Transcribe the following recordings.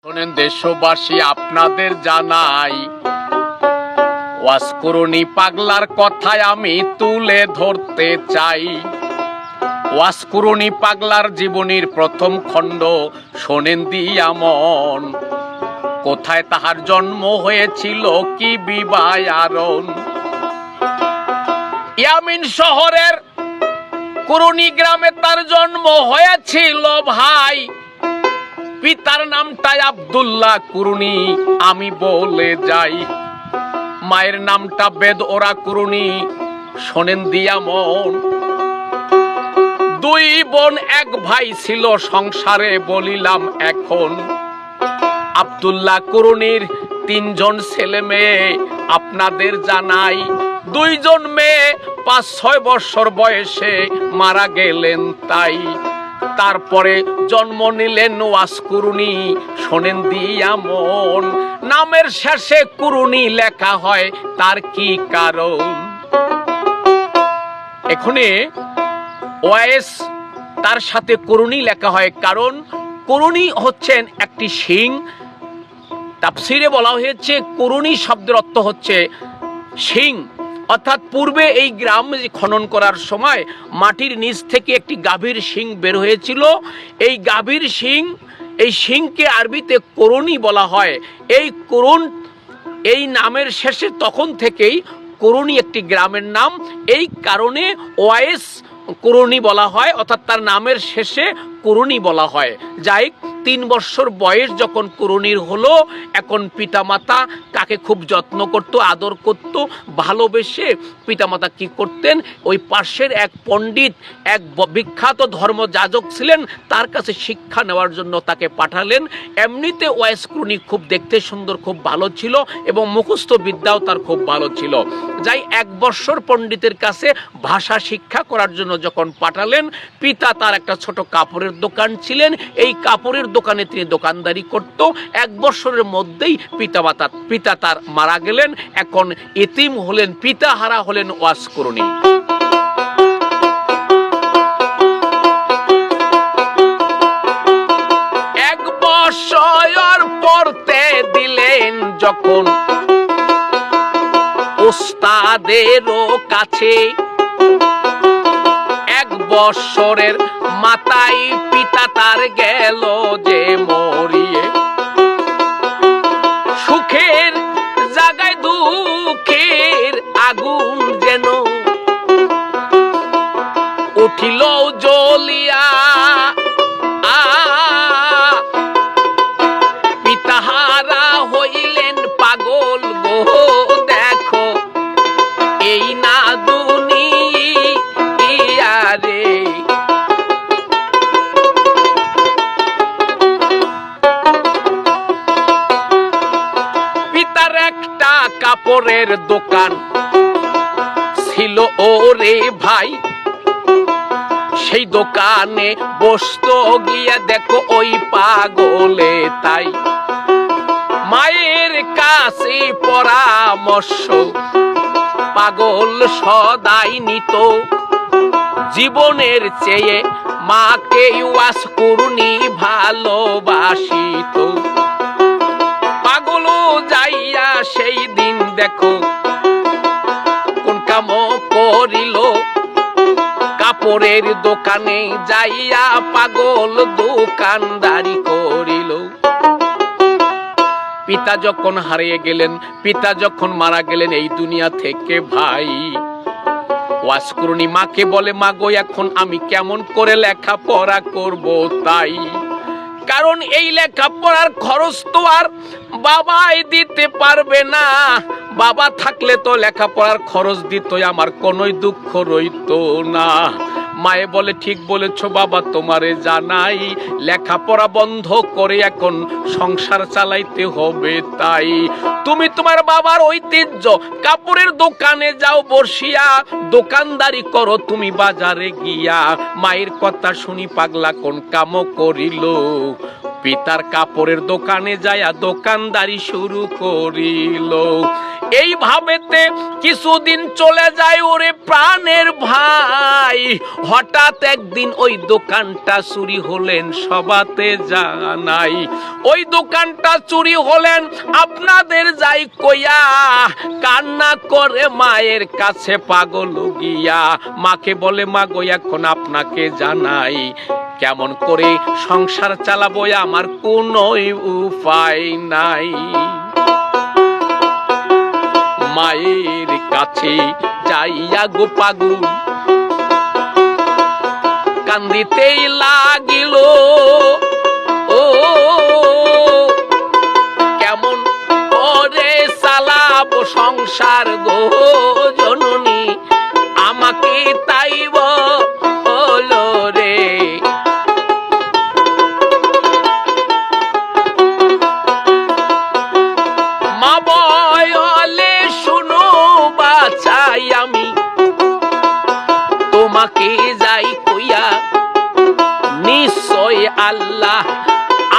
শোনেন দেশবাসী, আপনাদের জানাই ওয়াসকুরুনি পাগলার কথায় আমি তুলে ধরতে চাই। ওয়াসকুরুনি পাগলার জীবনীর প্রথম খণ্ড শোনেন দিয়া মন। কোথায় তাহার জন্ম হয়েছিল, কি বিবায়ারণ। ইয়ামিন শহরের কুরুনি গ্রামে তার জন্ম হয়েছিল ভাই। পিতার নামটা আব্দুল্লাহ কুরুনি, আমি বলে যাই। মায়ের নামটা বেদ ওরা কুরুনি, শোনেন দিয়া মন। দুই বোন এক ভাই ছিল সংসারে, বলিলাম এখন। আব্দুল্লাহ কুরুনির তিনজন ছেলে মেয়ে আপনাদের জানাই। দুইজন মেয়ে 5-6 বছর বয়সে মারা গেলেন তাই। তারপরে জন্ম নিলেন ওয়াসকুরুনি, শোনেন দিয়া মন। নামের শেষে কুরুনি লেখা হয়, তার কি কারণ? এখানে ওয়াইস তার সাথে কুরুনি লেখা হয় কারণ কুরুনি হচ্ছেন একটি সিং। তাফসিরে বলা হয়েছে কুরুনি শব্দের অর্থ হচ্ছে সিং, অর্থাৎ পূর্বে এই গ্রাম খনন করার সময় মাটির নিচ থেকে একটি গাভীর শিং বের হয়েছিল। এই গাভীর শিং, এই শিংকে আরবিতে কুরুনি বলা হয়। এই কুরুন, এই নামের শেষে তখন থেকেই কুরুনি একটি গ্রামের নাম। এই কারণে ওয়াইস কুরুনি বলা হয়, অর্থাৎ তার নামের শেষে কুরুনি বলা হয়। যাই 3 বছর বয়স যখন কুরুনির হলো, এখন পিতামাতা তাকে খুব যত্ন করত, আদর করত, ভালোবেসে পিতামাতা কি করতেন, ওই পাশের এক পণ্ডিত, এক বিখ্যাত ধর্মযাজক ছিলেন, তার কাছে শিক্ষা নেওয়ার জন্য তাকে পাঠালেন। এমনিতে ওয়াইস কুরুনি খুব দেখতে সুন্দর, খুব ভালো ছিল এবং মুখস্থ বিদ্যাও তার খুব ভালো ছিল। যাই 1 বছর পণ্ডিতের কাছে ভাষা শিক্ষা করার জন্য যখন পাঠালেন, পিতা তার একটা ছোট কাপড়ের দোকান ছিলেন, এই কাপড়ের দোকানে তিনি দোকানদারি করত। 1 বছরের মধ্যেই পিতা তার মারা গেলেন। এখন এতিম হলেন, পিতা হারা হলেন ওয়াসকুরুনি। এক বছর পড়তে দিলেন যখন ওস্তাদেরও কাছে, 1 বছরের মাথায় পিতা তার গেল যে মরিয়ে। সুখের জায়গায় দুঃখের আগুন যেন উঠিল জ্বলিয়া। পিতাহারা হইলেন পাগল গো, দেখো এই না দুনিয়া রে। পিতার একটা কাপড়ের দোকান ছিল ওরে ভাই, সেই দোকানে বসতো গিয়া দেখো ওই পাগলে তাই। মায়ের কাছে পরামর্শ পাগল সদাই নিত, জীবনের চেয়ে মাকে ওয়াসকুরুনি ভালোবাসিত। পাগল যাইয়া সেই দিন দেখো কোন কাম করিল, কাপড়ের দোকানে যাইয়া পাগল দোকানদারি করিল। পিতা যখন হারিয়ে গেলেন, পিতা যখন মারা গেলেন এই দুনিয়া থেকে ভাই, ওয়াসকুরুনি মাকে বলে, মা গো এখন আমি কেমন করে লেখাপড়া করব তাই। কারণ এই লেখাপড়ার খরচ তো আর বাবাই দিতে পারবে না। বাবা থাকলে তো লেখাপড়ার খরচ দিত, আমার কোনোই দুঃখ রইতো না। মায়ে বলে, ঠিক বলেছ বাবা, তোমারে জানাই লেখাপড়া বন্ধ করে এখন সংসার চালাইতে হবে তাই। তুমি তোমার বাবার ঐতিহ্য কাপড়ের দোকানে যাও বসিয়া, দোকানদারি করো তুমি বাজারে গিয়া। মায়ের কথা শুনি পাগলা কোন কাম করিল, পিতার কাপড়ের দোকানে যায়া দোকানদারি শুরু করিল। এইভাবেতে কিছুদিন চলে যায় ওরে প্রাণের ভাই। হঠাৎ একদিন ওই দোকানটা চুরি হলেন, সবাতে জানাই ওই দোকানটা চুরি হলেন আপনাদের যাই কইয়া, কান্না করে মায়ের কাছে পাগল গিয়া। মাকে বলে মা গো এখন আপনাকে জানাই, কেমন করে সংসার চালাবো আমার কোনো উপায় নাই। মায়ের কাছে যাইয়া গো পাগল কান্দিতেই লাগিল, ও কেমন করে চালাবো সংসার গো জননী, আমাকে তাই বলো রে। মা বলে শুনো বাছাই আমি তোমাকে যাই কইয়া, নিশ্চয় আল্লাহ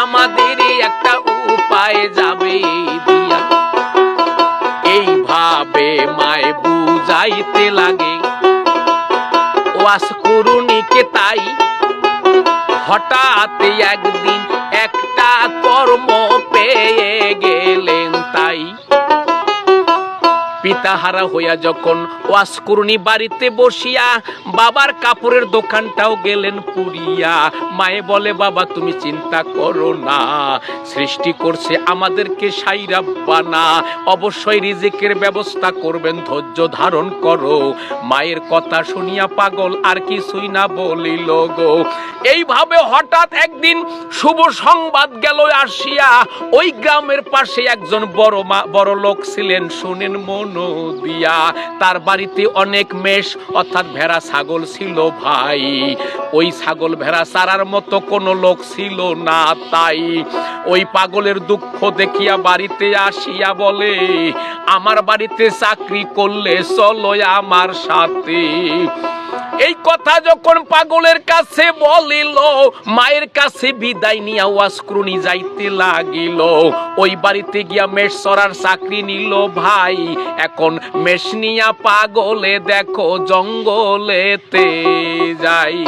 আমাদের একটা উপায় যাবে দিয়া। এইভাবে মায় বুঝাইতে লাগে ওয়াস করুণীকে তাই। হঠাৎ একদিন একটা কর্ম পেয়ে গেলেন তাই। পিতাহারা হইয়া যখন ওয়াসকরুণী বাড়িতে বসিয়া বাবার কাপড়ের দোকানটাও গেলেন পুড়িয়া। মায়ে বলে বাবা তুমি চিন্তা করো না, সৃষ্টি করছে আমাদেরকে সাইরা বানা, অবশ্যই রিজিকের ব্যবস্থা করবেন, ধৈর্য ধারণ করো। মায়ের কথা শুনিয়া পাগল আর কিছুই না বলিল গো। এইভাবে হঠাৎ একদিন শুভ সংবাদ গেল আসিয়া, ওই গ্রামের পাশে একজন বড় লোক ছিলেন, শুনেন মন দিয়া। তার বাড়িতে অনেক মেষ অর্থাৎ ভেড়া ছাগল ছিল ভাই। ওই ছাগল ভেড়া চারার মতো কোনো লোক ছিল না, তাই ওই পাগলের দুঃখ দেখিয়া বাড়িতে আসিয়া বলে আমার বাড়িতে চাকরি করলে চলো আমার সাথে। এই কথা যখন পাগলের কাছে বলিল, মায়ের কাছে বিদায় নিয়া ওয়াসকরুণী যাইতে লাগিল। ওই বাড়িতে গিয়া মেষ চড়ার চাকরি নিল ভাই। এখন মেষ নিয়া পাগলে দেখো জঙ্গলেতে যাই।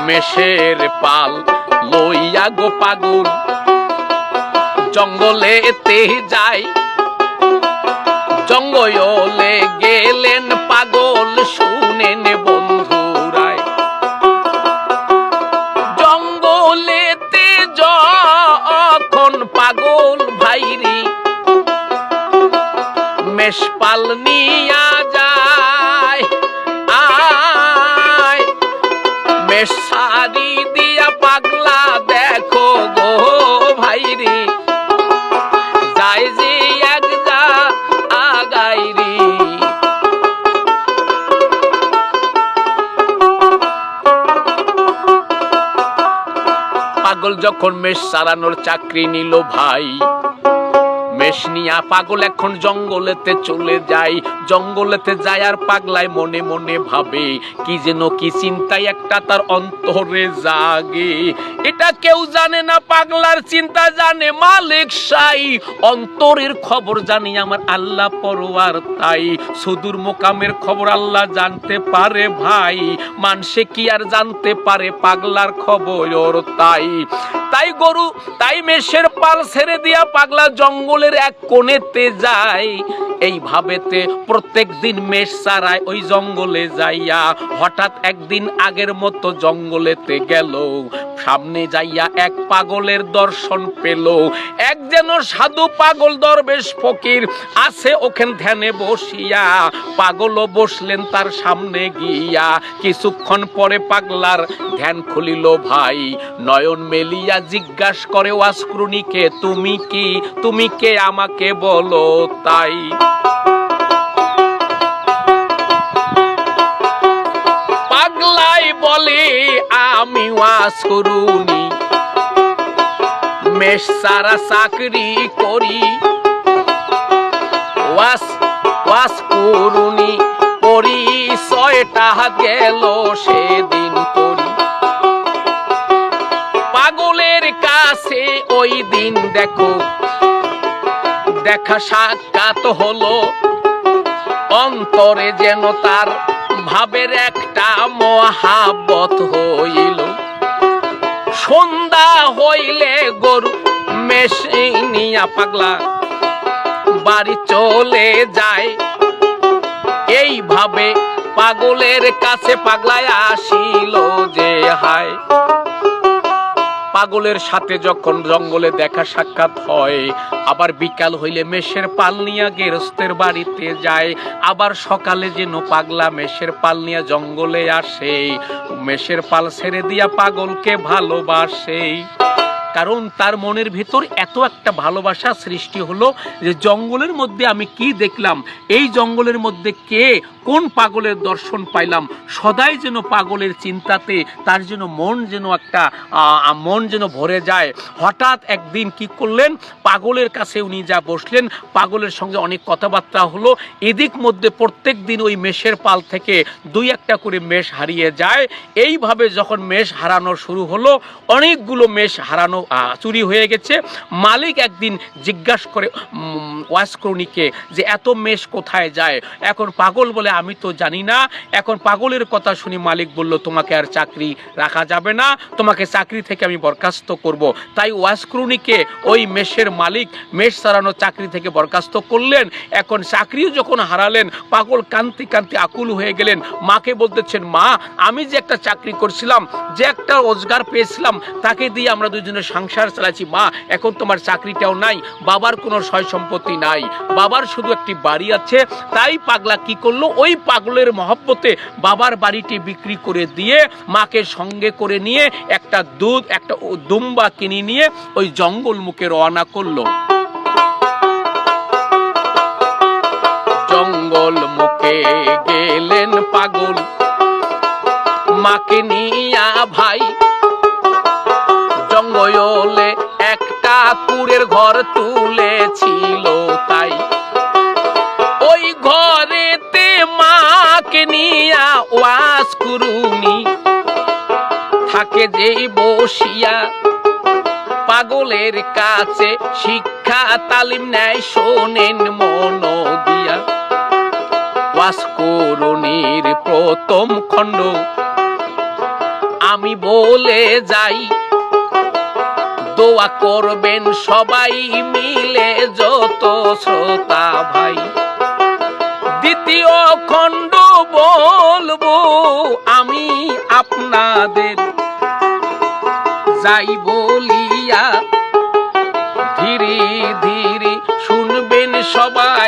মেষের পাল লইয়া গো পাগল জঙ্গলেতে যাই। জঙ্গলে গেলেন পাগল শুনেন বন্ধুরাই, জঙ্গলেতে যখন পাগল ভাইরি মেষপাল নিয়া যায়, আয় মেষ সারি দিয়া পাগলা দেখো গো ভাইরি যায় যে এক যা আগাইরি। পাগল যখন মেষ সারানোর চাকরি নিল ভাই, মেষ নিয়া পাগল এখন জঙ্গলেতে চলে যায়। জঙ্গলেতে যায় আর পাগলায় মনে মনে ভাবে কি যেন কি চিন্তায় একটা তার অন্তরে জাগে। এটা কেউ জানে না, পাগলার চিন্তা জানে মালিক সাই। অন্তরের খবর জানি আমার আল্লাহ পরওয়ার, তাই সুদূর মোকামের খবর আল্লাহ জানতে পারে ভাই। মানুষে কি আর জানতে পারে পাগলার খবর, তাই মেষের পাল ছেড়ে দিয়া পাগলা জঙ্গলের এক কোণেতে যায়। এইভাবেতে প্রত্যেক দিন মেষ চড়ায় ওই জঙ্গলে যাইয়া। হঠাৎ একদিন আগের মতো জঙ্গলেতে গেল, সামনে যাইয়া এক পাগলের দর্শন পেল। এক যেন সাধু পাগল দরবেশ ফকির আছে ওখান ধ্যানে বসিয়া। পাগলও বসলেন তার সামনে গিয়া। কিছুক্ষণ পরে পাগলার ধ্যান খুলিল ভাই। নয়ন মেলিয়া জিজ্ঞাসা করে ওয়াসকরুণীকে তুমি কে আমাকে বলো তাই। পাগলাই বলে আমি ওয়াসকরুণী, মেষ সারা চাকরি করি। ওয়াসকরুণী পরিচয়টা গেল সেদিন করি। পাগলে পাগলের কাছে ওই দিন দেখো দেখা সাক্ষাৎ হলো, অন্তরে যেন তার ভাবের একটা মহাব্বত হইল। সন্ধ্যা হইলে গরু মেষ নিয়া পাগলা বাড়ি চলে যায়। এইভাবে পাগলের কাছে পাগলায় আসিল যে হায়। পাগলের সাথে যখন জঙ্গলে দেখা সাক্ষাৎ হয়, আবার বিকাল হইলে মেষের পাল নিয়া গেরস্তের বাড়িতে যায়। আবার সকালে যেন পাগলা মেষের পাল নিয়া জঙ্গলে আসে, মেষের পাল ছেড়ে দিয়া পাগলকে ভালোবাসে। কারণ তার মনের ভিতর এত একটা ভালোবাসা সৃষ্টি হলো যে জঙ্গলের মধ্যে আমি কি দেখলাম, এই জঙ্গলের মধ্যে কে কোন পাগলের দর্শন পাইলাম। সদাই যেন পাগলের চিন্তাতে তার যেন মন যেন ভরে যায়। হঠাৎ একদিন কি করলেন, পাগলের কাছে উনি যা বসলেন, পাগলের সঙ্গে অনেক কথাবার্তা হলো। এদিক মধ্যে প্রত্যেক দিন ওই মেষের পাল থেকে 2-1টা করে মেষ হারিয়ে যায়। এইভাবে যখন মেষ হারানো শুরু হলো, অনেকগুলো মেষ হারানো চুরি হয়ে গেছে। মালিক একদিন জিজ্ঞাসা করে ওয়াসকরণীকে যে এত মেষ কোথায় যায়। এখন পাগল বলে আমি তো জানি না। এখন পাগলের কথা শুনি মালিক বলল তোমাকে আর চাকরি রাখা যাবে না, তোমাকে চাকরি থেকে আমি বরখাস্ত করব। তাই ওয়াসকরণীকে ওই মেষের মালিক মেষ সারানো চাকরি থেকে বরখাস্ত করলেন। এখন চাকরিও যখন হারালেন, পাগল কান্তি কান্তি আকুল হয়ে গেলেন। মাকে বলতেছেন, মা আমি যে একটা চাকরি করছিলাম, যে একটা রোজগার পেয়েছিলাম, তাকে দিয়ে আমরা দুজনের সংসার চালাচ্ছি, মা এখন তোমার চাকরিটাও নাই, বাবার কোনো সয় সম্পত্তি নাই, বাবার শুধু একটি বাড়ি আছে। তাই পাগলা কি করলো, ওই পাগলের মহব্বতে বাবার বাড়িটি বিক্রি করে দিয়ে মাকে সঙ্গে করে নিয়ে একটা দুম্বা কিনে নিয়ে ওই জঙ্গল মুখে রওনা করলো। জঙ্গল মুখে গেলেন পাগল মাকে নিয়া ভাই। জঙ্গলে একটা কুড়ের ঘর তুলেছিল, তাই ওই ঘরেতে মাকে নিয়া ওয়াসকরণী থাকে যেই বসিয়া। পাগলের কাছে শিক্ষা তালিম নেয়, শোনেন মন দিয়া। ওয়াসকরণীর প্রথম খণ্ড আমি বলে যাই, দোয়া করবেন সবাই মিলে যত শ্রোতা ভাই। দ্বিতীয় খণ্ড বলবো আমি আপনাদের, যাই বলিয়া ধীরে ধীরে শুনবেন সবাই